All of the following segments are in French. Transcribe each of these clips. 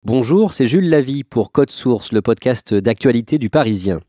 Bonjour, c'est Jules Lavie pour Code Source, le podcast d'actualité du Parisien.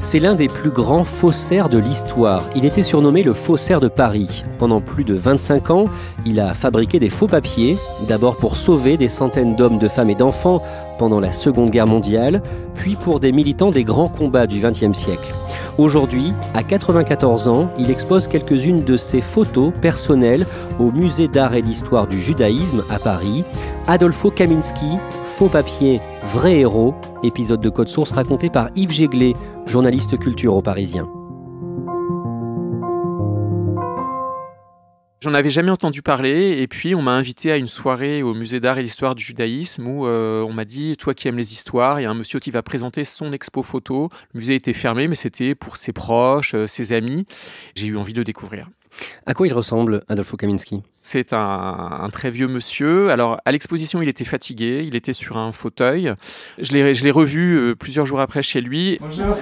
C'est l'un des plus grands faussaires de l'histoire. Il était surnommé le faussaire de Paris. Pendant plus de 25 ans, il a fabriqué des faux papiers, d'abord pour sauver des centaines d'hommes, de femmes et d'enfants pendant la Seconde Guerre mondiale, puis pour des militants des grands combats du XXe siècle. Aujourd'hui, à 94 ans, il expose quelques-unes de ses photos personnelles au Musée d'art et d'histoire du judaïsme à Paris. Adolfo Kaminski, faux papier, vrai héros, épisode de Code Source raconté par Yves Jéglé, journaliste culture au Parisien. J'en avais jamais entendu parler et puis on m'a invité à une soirée au Musée d'art et d'histoire du judaïsme où on m'a dit « Toi qui aimes les histoires, il y a un monsieur qui va présenter son expo photo. » Le musée était fermé mais c'était pour ses proches, ses amis. J'ai eu envie de le découvrir. À quoi il ressemble, Adolfo Kaminski ? C'est un très vieux monsieur. Alors, à l'exposition, il était fatigué, il était sur un fauteuil. Je l'ai revu plusieurs jours après chez lui. Bonjour.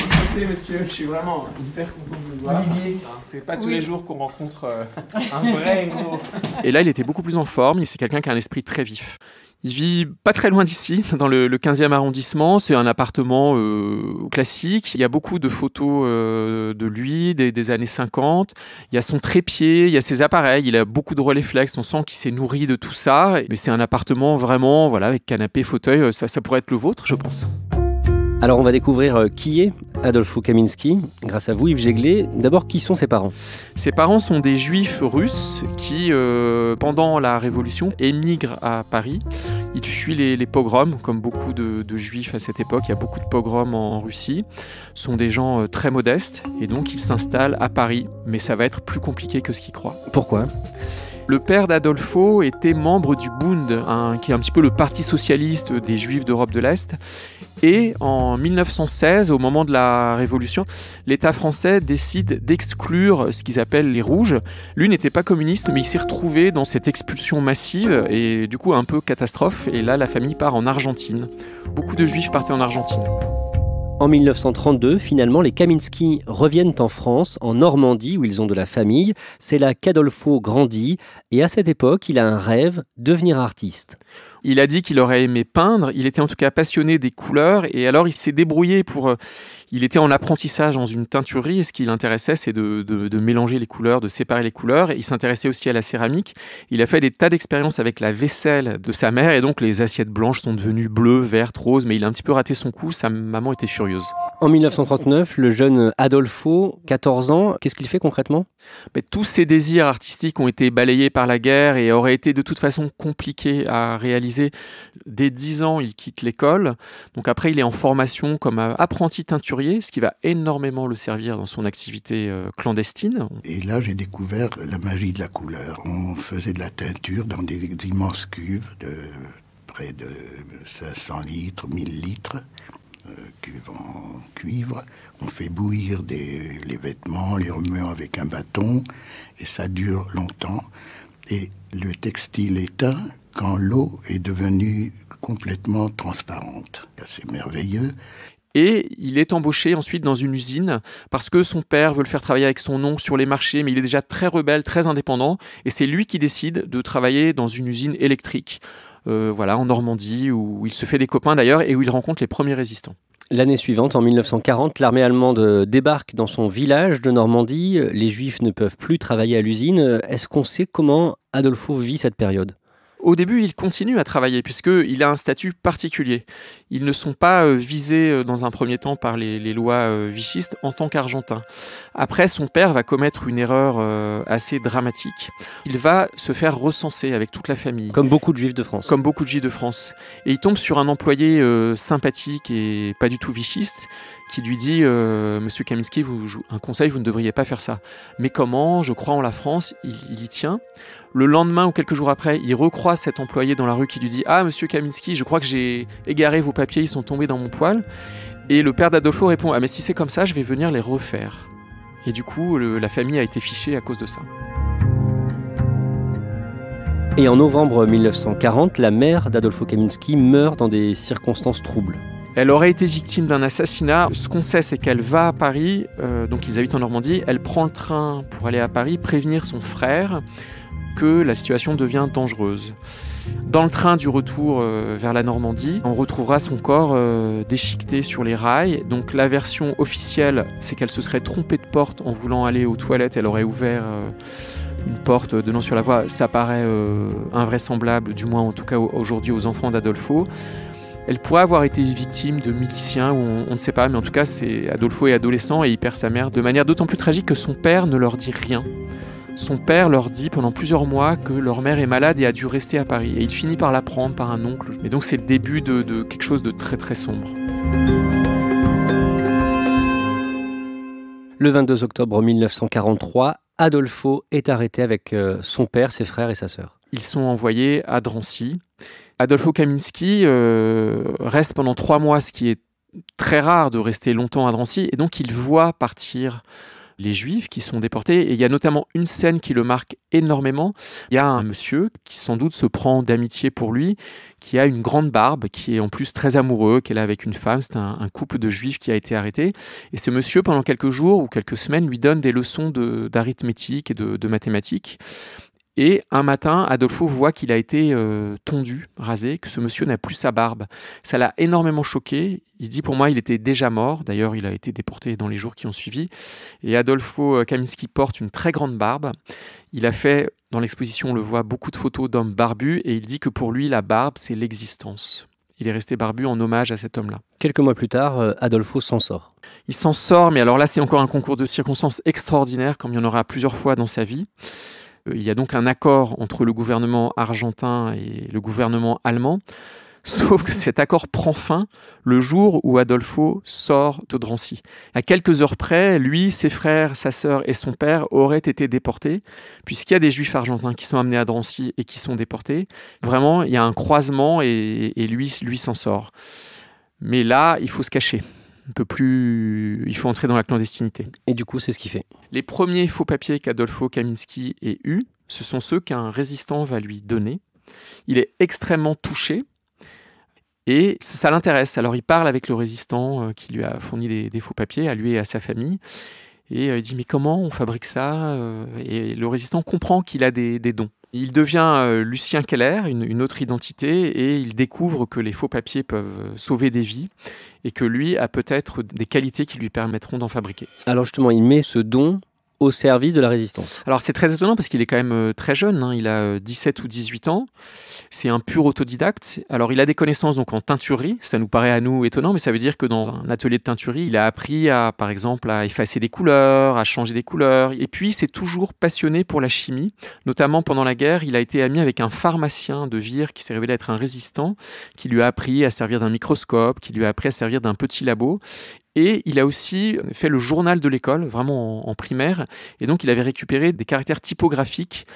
Enchanté, monsieur. Je suis vraiment hyper content de vous voir. Olivier. C'est pas tous les jours qu'on rencontre un vrai héros. Et là, il était beaucoup plus en forme. C'est quelqu'un qui a un esprit très vif. Il vit pas très loin d'ici, dans le 15e arrondissement. C'est un appartement classique. Il y a beaucoup de photos de lui, des années 50. Il y a son trépied, il y a ses appareils. Il a beaucoup de Rolleiflex. On sent qu'il s'est nourri de tout ça. Mais c'est un appartement vraiment, voilà, avec canapé, fauteuil. Ça pourrait être le vôtre, je pense. Alors on va découvrir qui est Adolfo Kaminski, grâce à vous Yves Jéglé. D'abord, qui sont ses parents ? Ses parents sont des juifs russes qui, pendant la Révolution, émigrent à Paris. Ils fuient les pogroms, comme beaucoup de juifs à cette époque. Il y a beaucoup de pogroms en Russie. Ce sont des gens très modestes et donc ils s'installent à Paris. Mais ça va être plus compliqué que ce qu'ils croient. Pourquoi ? Le père d'Adolfo était membre du Bund, qui est un petit peu le parti socialiste des Juifs d'Europe de l'Est. Et en 1916, au moment de la Révolution, l'État français décide d'exclure ce qu'ils appellent les Rouges. Lui n'était pas communiste, mais il s'est retrouvé dans cette expulsion massive et du coup un peu catastrophe. Et là, la famille part en Argentine. Beaucoup de Juifs partaient en Argentine. En 1932, finalement, les Kaminski reviennent en France, en Normandie, où ils ont de la famille. C'est là qu'Adolfo grandit. Et à cette époque, il a un rêve, devenir artiste. Il a dit qu'il aurait aimé peindre. Il était en tout cas passionné des couleurs. Et alors, il s'est débrouillé pour... Il était en apprentissage dans une teinturerie. Et ce qui l'intéressait, c'est de mélanger les couleurs, de séparer les couleurs. Et il s'intéressait aussi à la céramique. Il a fait des tas d'expériences avec la vaisselle de sa mère. Et donc, les assiettes blanches sont devenues bleues, vertes, roses. Mais il a un petit peu raté son coup. Sa maman était furieuse. En 1939, le jeune Adolfo, 14 ans, qu'est-ce qu'il fait concrètement ? Mais tous ses désirs artistiques ont été balayés par la guerre et auraient été de toute façon compliqués à réaliser. Dès 10 ans, il quitte l'école. Donc après, il est en formation comme apprenti teinturier, ce qui va énormément le servir dans son activité clandestine. Et là, j'ai découvert la magie de la couleur. On faisait de la teinture dans des immenses cuves de près de 500 litres, 1000 litres. Cuve en cuivre, on fait bouillir les vêtements, les remuant avec un bâton et ça dure longtemps et le textile est teint quand l'eau est devenue complètement transparente. C'est merveilleux. Et il est embauché ensuite dans une usine parce que son père veut le faire travailler avec son oncle sur les marchés, mais il est déjà très rebelle, très indépendant et c'est lui qui décide de travailler dans une usine électrique. En Normandie, où il se fait des copains d'ailleurs et où il rencontre les premiers résistants. L'année suivante, en 1940, l'armée allemande débarque dans son village de Normandie. Les Juifs ne peuvent plus travailler à l'usine. Est-ce qu'on sait comment Adolfo vit cette période ? Au début, il continue à travailler puisqu'il a un statut particulier. Ils ne sont pas visés dans un premier temps par les lois vichistes en tant qu'Argentin. Après, son père va commettre une erreur assez dramatique. Il va se faire recenser avec toute la famille. Comme beaucoup de Juifs de France. Comme beaucoup de Juifs de France. Et il tombe sur un employé sympathique et pas du tout vichiste qui lui dit « Monsieur Kaminski, un conseil, vous ne devriez pas faire ça. » Mais comment ? Je crois en la France. Il y tient. Le lendemain ou quelques jours après, il recroise cet employé dans la rue qui lui dit « Ah, monsieur Kaminski, je crois que j'ai égaré vos papiers, ils sont tombés dans mon poêle. » Et le père d'Adolfo répond « Ah, mais si c'est comme ça, je vais venir les refaire. » Et du coup, la famille a été fichée à cause de ça. Et en novembre 1940, la mère d'Adolfo Kaminski meurt dans des circonstances troubles. Elle aurait été victime d'un assassinat. Ce qu'on sait, c'est qu'elle va à Paris, donc ils habitent en Normandie, elle prend le train pour aller à Paris, prévenir son frère que la situation devient dangereuse. Dans le train du retour vers la Normandie, on retrouvera son corps déchiqueté sur les rails. Donc la version officielle, c'est qu'elle se serait trompée de porte en voulant aller aux toilettes. Elle aurait ouvert une porte donnant sur la voie. Ça paraît invraisemblable, du moins en tout cas aujourd'hui aux enfants d'Adolfo. Elle pourrait avoir été victime de miliciens, ou on ne sait pas, mais en tout cas, Adolfo est adolescent et il perd sa mère de manière d'autant plus tragique que son père ne leur dit rien. Son père leur dit pendant plusieurs mois que leur mère est malade et a dû rester à Paris. Et il finit par l'apprendre par un oncle. Et donc c'est le début de quelque chose de très très sombre. Le 22 octobre 1943, Adolfo est arrêté avec son père, ses frères et sa sœur. Ils sont envoyés à Drancy. Adolfo Kaminski reste pendant 3 mois, ce qui est très rare de rester longtemps à Drancy. Et donc il voit partir les Juifs qui sont déportés. Et il y a notamment une scène qui le marque énormément. Il y a un monsieur qui sans doute se prend d'amitié pour lui, qui a une grande barbe, qui est en plus très amoureux, qu'elle a avec une femme. C'est un couple de Juifs qui a été arrêté. Et ce monsieur, pendant quelques jours ou quelques semaines, lui donne des leçons d'arithmétique et de mathématiques. Et un matin, Adolfo voit qu'il a été tondu, rasé, que ce monsieur n'a plus sa barbe. Ça l'a énormément choqué. Il dit, pour moi, il était déjà mort. D'ailleurs, il a été déporté dans les jours qui ont suivi. Et Adolfo Kaminski porte une très grande barbe. Il a fait, dans l'exposition, on le voit, beaucoup de photos d'hommes barbus. Et il dit que pour lui, la barbe, c'est l'existence. Il est resté barbu en hommage à cet homme-là. Quelques mois plus tard, Adolfo s'en sort. Il s'en sort, mais alors là, c'est encore un concours de circonstances extraordinaire, comme il y en aura plusieurs fois dans sa vie. Il y a donc un accord entre le gouvernement argentin et le gouvernement allemand, sauf que cet accord prend fin le jour où Adolfo sort de Drancy. À quelques heures près, lui, ses frères, sa sœur et son père auraient été déportés, puisqu'il y a des Juifs argentins qui sont amenés à Drancy et qui sont déportés. Vraiment, il y a un croisement et lui s'en sort. Mais là, il faut se cacher. Il faut entrer dans la clandestinité. Et du coup, c'est ce qu'il fait. Les premiers faux papiers qu'Adolfo Kaminski ait eus, ce sont ceux qu'un résistant va lui donner. Il est extrêmement touché et ça l'intéresse. Alors il parle avec le résistant qui lui a fourni des faux papiers, à lui et à sa famille. Et il dit, mais comment on fabrique ça ? Et le résistant comprend qu'il a des dons. Il devient Lucien Keller, une autre identité, et il découvre que les faux papiers peuvent sauver des vies et que lui a peut-être des qualités qui lui permettront d'en fabriquer. Alors justement, il met ce don au service de la résistance. Alors c'est très étonnant parce qu'il est quand même très jeune, il a 17 ou 18 ans, c'est un pur autodidacte. Alors il a des connaissances donc en teinturerie, ça nous paraît à nous étonnant, mais ça veut dire que dans un atelier de teinturerie, il a appris par exemple à effacer des couleurs, à changer des couleurs, et puis il s'est toujours passionné pour la chimie, notamment pendant la guerre, il a été ami avec un pharmacien de Vire qui s'est révélé être un résistant, qui lui a appris à servir d'un microscope, qui lui a appris à servir d'un petit labo. Et il a aussi fait le journal de l'école, vraiment en primaire. Et donc, il avait récupéré des caractères typographiques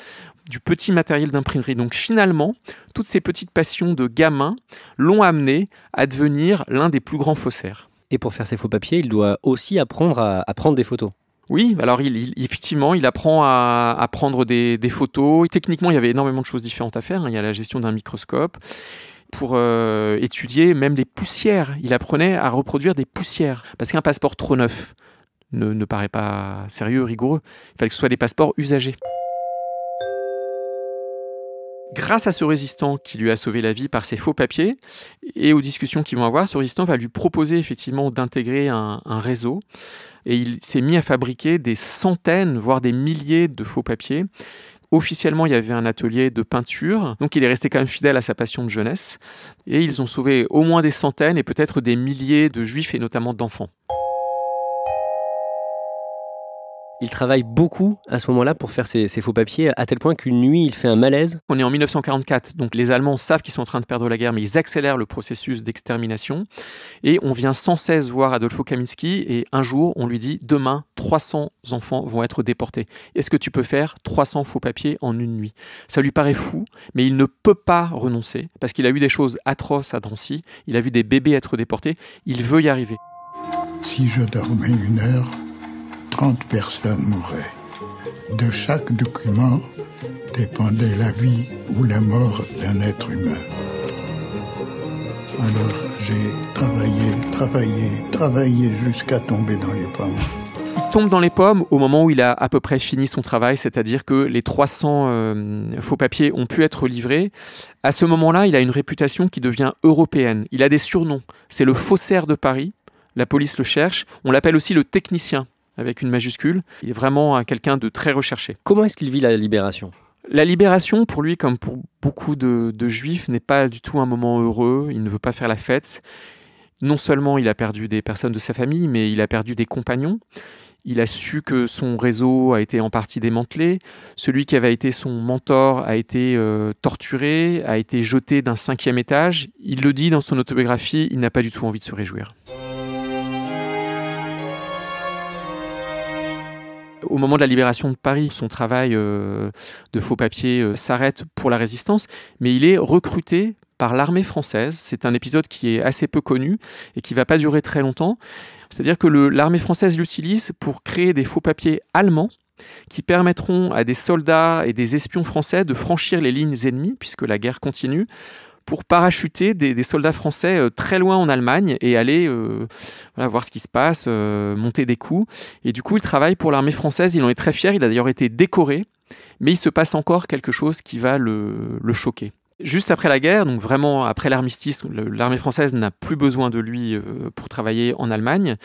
du petit matériel d'imprimerie. Donc, finalement, toutes ces petites passions de gamin l'ont amené à devenir l'un des plus grands faussaires. Et pour faire ses faux papiers, il doit aussi apprendre à prendre des photos. Oui, alors effectivement, il apprend à prendre des photos. Techniquement, il y avait énormément de choses différentes à faire. Il y a la gestion d'un microscope. Pour étudier même les poussières. Il apprenait à reproduire des poussières. Parce qu'un passeport trop neuf ne paraît pas sérieux, rigoureux. Il fallait que ce soit des passeports usagés. Grâce à ce résistant qui lui a sauvé la vie par ses faux papiers et aux discussions qu'ils vont avoir, ce résistant va lui proposer effectivement d'intégrer un réseau. Et il s'est mis à fabriquer des centaines, voire des milliers de faux papiers. Officiellement, il y avait un atelier de peinture, donc il est resté quand même fidèle à sa passion de jeunesse. Et ils ont sauvé au moins des centaines et peut-être des milliers de juifs et notamment d'enfants. Il travaille beaucoup à ce moment-là pour faire ses faux papiers, à tel point qu'une nuit, il fait un malaise. On est en 1944, donc les Allemands savent qu'ils sont en train de perdre la guerre, mais ils accélèrent le processus d'extermination. Et on vient sans cesse voir Adolfo Kaminski, et un jour, on lui dit, demain, 300 enfants vont être déportés. Est-ce que tu peux faire 300 faux papiers en une nuit ? Ça lui paraît fou, mais il ne peut pas renoncer, parce qu'il a vu des choses atroces à Drancy, il a vu des bébés être déportés, il veut y arriver. Si je dormais 1 heure, 30 personnes mouraient. De chaque document dépendait la vie ou la mort d'un être humain. Alors J'ai travaillé jusqu'à tomber dans les pommes. Il tombe dans les pommes au moment où il a à peu près fini son travail, c'est-à-dire que les 300 faux papiers ont pu être livrés. À ce moment-là, il a une réputation qui devient européenne. Il a des surnoms. C'est le faussaire de Paris. La police le cherche. On l'appelle aussi le technicien, avec une majuscule. Il est vraiment quelqu'un de très recherché. Comment est-ce qu'il vit la libération ? La libération, pour lui, comme pour beaucoup de juifs, n'est pas du tout un moment heureux. Il ne veut pas faire la fête. Non seulement il a perdu des personnes de sa famille, mais il a perdu des compagnons. Il a su que son réseau a été en partie démantelé. Celui qui avait été son mentor a été torturé, a été jeté d'un 5e étage. Il le dit dans son autobiographie, il n'a pas du tout envie de se réjouir. Au moment de la libération de Paris, son travail de faux papier s'arrête pour la résistance, mais il est recruté par l'armée française. C'est un épisode qui est assez peu connu et qui ne va pas durer très longtemps. C'est-à-dire que l'armée française l'utilise pour créer des faux papiers allemands qui permettront à des soldats et des espions français de franchir les lignes ennemies, puisque la guerre continue, pour parachuter des soldats français très loin en Allemagne et aller voir ce qui se passe, monter des coups. Et du coup, il travaille pour l'armée française, il en est très fier, il a d'ailleurs été décoré, mais il se passe encore quelque chose qui va le choquer. Juste après la guerre, donc vraiment après l'armistice, l'armée française n'a plus besoin de lui pour travailler en Allemagne.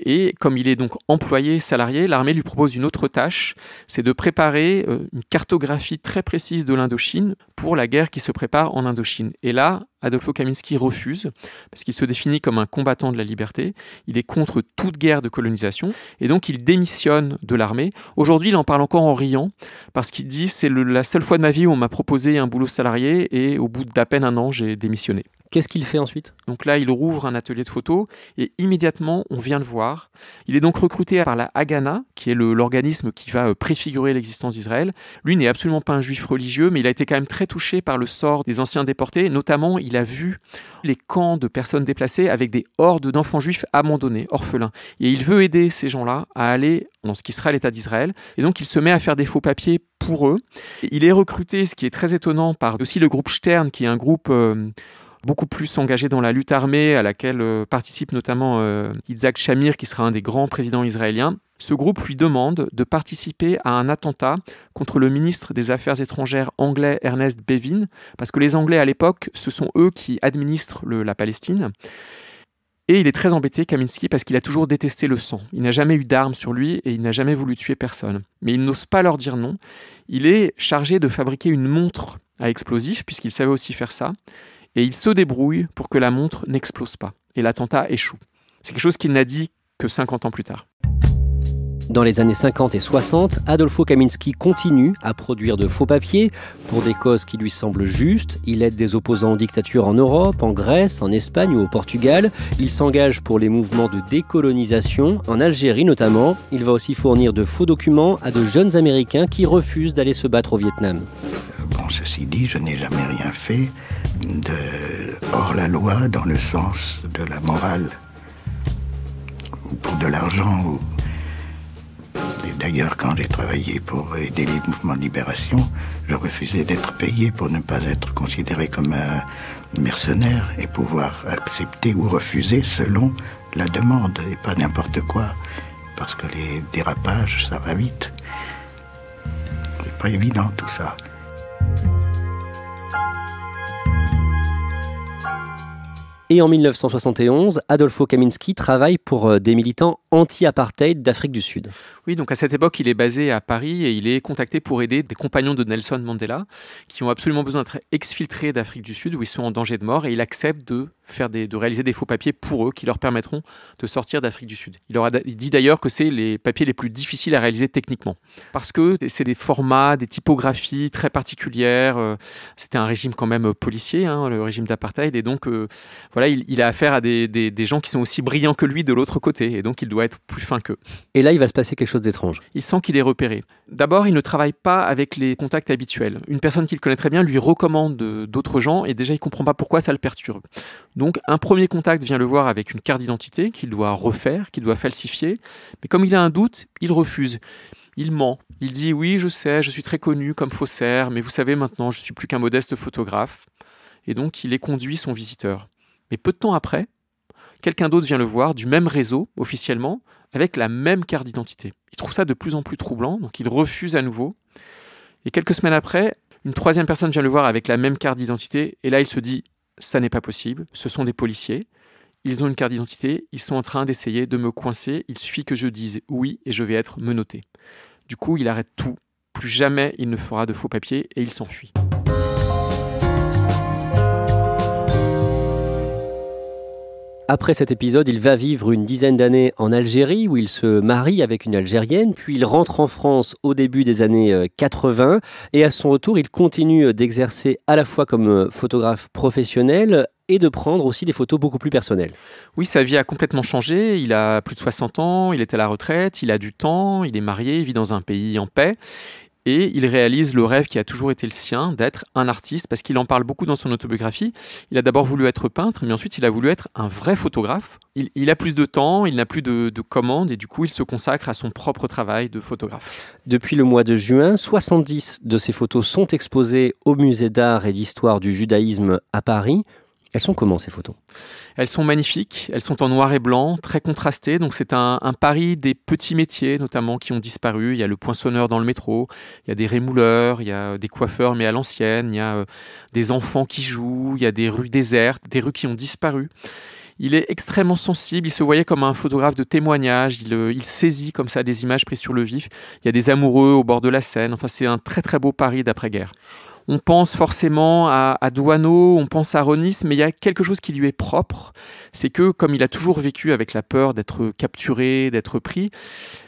Et comme il est donc employé, salarié, l'armée lui propose une autre tâche, c'est de préparer une cartographie très précise de l'Indochine pour la guerre qui se prépare en Indochine. Et là, Adolfo Kaminski refuse, parce qu'il se définit comme un combattant de la liberté, il est contre toute guerre de colonisation, et donc il démissionne de l'armée. Aujourd'hui, il en parle encore en riant, parce qu'il dit « c'est la seule fois de ma vie où on m'a proposé un boulot salarié, et au bout d'à peine un an, j'ai démissionné ». Qu'est-ce qu'il fait ensuite ? Donc là, il rouvre un atelier de photo et immédiatement, on vient le voir. Il est donc recruté par la Haganah, qui est l'organisme qui va préfigurer l'existence d'Israël. Lui n'est absolument pas un juif religieux, mais il a été quand même très touché par le sort des anciens déportés. Notamment, il a vu les camps de personnes déplacées avec des hordes d'enfants juifs abandonnés, orphelins. Et il veut aider ces gens-là à aller dans ce qui sera l'État d'Israël. Et donc, il se met à faire des faux papiers pour eux. Il est recruté, ce qui est très étonnant, par aussi le groupe Stern, qui est un groupe beaucoup plus engagé dans la lutte armée, à laquelle participe notamment Yitzhak Shamir, qui sera un des grands présidents israéliens. Ce groupe lui demande de participer à un attentat contre le ministre des Affaires étrangères anglais Ernest Bevin, parce que les Anglais à l'époque, ce sont eux qui administrent la Palestine. Et il est très embêté, Kaminski, parce qu'il a toujours détesté le sang. Il n'a jamais eu d'armes sur lui et il n'a jamais voulu tuer personne. Mais il n'ose pas leur dire non. Il est chargé de fabriquer une montre à explosifs, puisqu'il savait aussi faire ça. Et il se débrouille pour que la montre n'explose pas. Et l'attentat échoue. C'est quelque chose qu'il n'a dit que 50 ans plus tard. Dans les années 50 et 60, Adolfo Kaminski continue à produire de faux papiers pour des causes qui lui semblent justes. Il aide des opposants aux dictatures en Europe, en Grèce, en Espagne ou au Portugal. Il s'engage pour les mouvements de décolonisation, en Algérie notamment. Il va aussi fournir de faux documents à de jeunes Américains qui refusent d'aller se battre au Vietnam. Bon, ceci dit, je n'ai jamais rien fait hors la loi dans le sens de la morale ou pour de l'argent. Et d'ailleurs, quand j'ai travaillé pour aider les mouvements de libération, je refusais d'être payé pour ne pas être considéré comme un mercenaire et pouvoir accepter ou refuser selon la demande et pas n'importe quoi. Parce que les dérapages, ça va vite. C'est pas évident tout ça. Et en 1971, Adolfo Kaminski travaille pour des militants anti-apartheid d'Afrique du Sud. Oui, donc à cette époque, il est basé à Paris et il est contacté pour aider des compagnons de Nelson Mandela qui ont absolument besoin d'être exfiltrés d'Afrique du Sud où ils sont en danger de mort et il accepte de réaliser des faux papiers pour eux qui leur permettront de sortir d'Afrique du Sud. Il dit d'ailleurs que c'est les papiers les plus difficiles à réaliser techniquement parce que c'est des formats, des typographies très particulières. C'était un régime quand même policier, le régime d'apartheid et donc voilà, il a affaire à des gens qui sont aussi brillants que lui de l'autre côté et donc il doit être plus fin qu'eux. Et là, il va se passer quelque chose d'étrange. Il sent qu'il est repéré. D'abord, il ne travaille pas avec les contacts habituels. Une personne qu'il connaît très bien lui recommande d'autres gens et déjà, il ne comprend pas pourquoi ça le perturbe. Donc, un premier contact vient le voir avec une carte d'identité qu'il doit refaire, qu'il doit falsifier. Mais comme il a un doute, il refuse. Il ment. Il dit « Oui, je sais, je suis très connu comme faussaire, mais vous savez maintenant, je ne suis plus qu'un modeste photographe. » Et donc, il est conduit son visiteur. Mais peu de temps après, quelqu'un d'autre vient le voir, du même réseau, officiellement, avec la même carte d'identité. Il trouve ça de plus en plus troublant, donc il refuse à nouveau. Et quelques semaines après, une troisième personne vient le voir avec la même carte d'identité, et là il se dit « ça n'est pas possible, ce sont des policiers, ils ont une carte d'identité, ils sont en train d'essayer de me coincer, il suffit que je dise oui et je vais être menotté ». Du coup, il arrête tout, plus jamais il ne fera de faux papiers et il s'enfuit. Après cet épisode, il va vivre une dizaine d'années en Algérie où il se marie avec une Algérienne, puis il rentre en France au début des années 80 et à son retour, il continue d'exercer à la fois comme photographe professionnel et de prendre aussi des photos beaucoup plus personnelles. Oui, sa vie a complètement changé, il a plus de 60 ans, il est à la retraite, il a du temps, il est marié, il vit dans un pays en paix. Et il réalise le rêve qui a toujours été le sien, d'être un artiste, parce qu'il en parle beaucoup dans son autobiographie. Il a d'abord voulu être peintre, mais ensuite il a voulu être un vrai photographe. Il a plus de temps, il n'a plus de commandes, et du coup il se consacre à son propre travail de photographe. Depuis le mois de juin, 70 de ses photos sont exposées au Musée d'art et d'histoire du judaïsme à Paris. Elles sont comment ces photos ? Elles sont magnifiques, elles sont en noir et blanc, très contrastées. Donc c'est un Paris des petits métiers notamment qui ont disparu. Il y a le poinçonneur dans le métro, il y a des rémouleurs, il y a des coiffeurs mais à l'ancienne, il y a des enfants qui jouent, il y a des rues désertes, des rues qui ont disparu. Il est extrêmement sensible, il se voyait comme un photographe de témoignage, il saisit comme ça des images prises sur le vif. Il y a des amoureux au bord de la Seine, enfin c'est un très très beau Paris d'après-guerre. On pense forcément à Douaneau, on pense à Ronis, mais il y a quelque chose qui lui est propre. C'est que, comme il a toujours vécu avec la peur d'être capturé, d'être pris,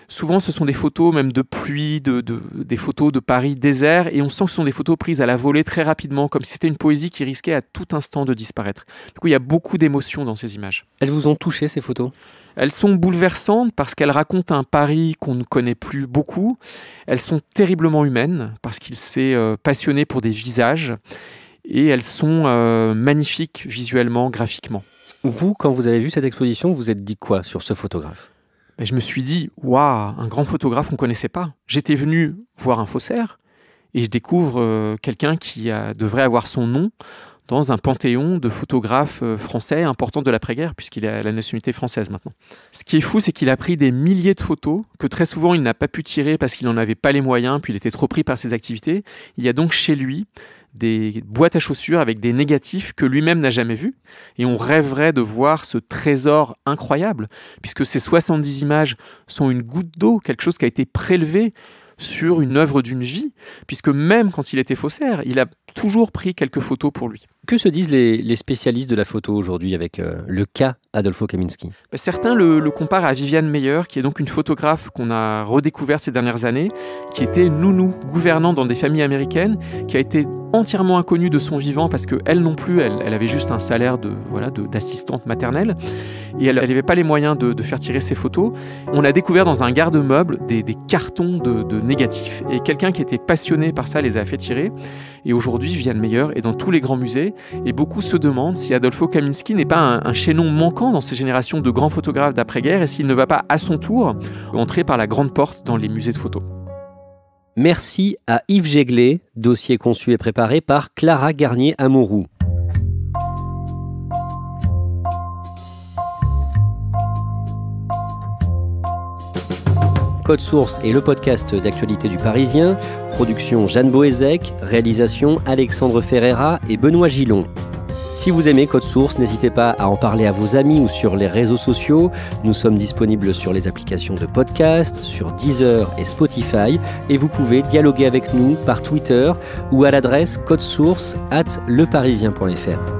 souvent ce sont des photos même de pluie, des photos de Paris désert, et on sent que ce sont des photos prises à la volée très rapidement, comme si c'était une poésie qui risquait à tout instant de disparaître. Du coup, il y a beaucoup d'émotions dans ces images. Elles vous ont touché, ces photos ? Elles sont bouleversantes parce qu'elles racontent un Paris qu'on ne connaît plus beaucoup. Elles sont terriblement humaines parce qu'il s'est passionné pour des visages. Et elles sont magnifiques visuellement, graphiquement. Vous, quand vous avez vu cette exposition, vous vous êtes dit quoi sur ce photographe ? Je me suis dit, waouh, un grand photographe qu'on ne connaissait pas. J'étais venu voir un faussaire et je découvre quelqu'un qui devrait avoir son nom dans un panthéon de photographes français importants de l'après-guerre, puisqu'il a la nationalité française maintenant. Ce qui est fou, c'est qu'il a pris des milliers de photos, que très souvent il n'a pas pu tirer parce qu'il n'en avait pas les moyens, puis il était trop pris par ses activités. Il y a donc chez lui des boîtes à chaussures avec des négatifs que lui-même n'a jamais vus. Et on rêverait de voir ce trésor incroyable, puisque ces 70 images sont une goutte d'eau, quelque chose qui a été prélevé sur une œuvre d'une vie, puisque même quand il était faussaire, il a toujours pris quelques photos pour lui. Que se disent les spécialistes de la photo aujourd'hui avec le cas Adolfo Kaminski ? Certains le comparent à Viviane Meyer, qui est donc une photographe qu'on a redécouverte ces dernières années, qui était nounou, gouvernant dans des familles américaines, qui a été entièrement inconnue de son vivant parce qu'elle non plus, elle avait juste un salaire d'assistante maternelle et elle n'avait pas les moyens de faire tirer ses photos. On a découvert dans un garde-meuble des cartons de négatifs et quelqu'un qui était passionné par ça les a fait tirer. Et aujourd'hui, Viviane Meyer est dans tous les grands musées et beaucoup se demandent si Adolfo Kaminski n'est pas un chaînon manquant dans ces générations de grands photographes d'après-guerre et s'il ne va pas à son tour entrer par la grande porte dans les musées de photos. Merci à Yves Jéglé, dossier conçu et préparé par Clara Garnier-Amouroux. Code Source est le podcast d'actualité du Parisien. Production Jeanne Boézek, réalisation Alexandre Ferreira et Benoît Gillon. Si vous aimez Code Source, n'hésitez pas à en parler à vos amis ou sur les réseaux sociaux. Nous sommes disponibles sur les applications de podcast, sur Deezer et Spotify. Et vous pouvez dialoguer avec nous par Twitter ou à l'adresse codesource@leparisien.fr.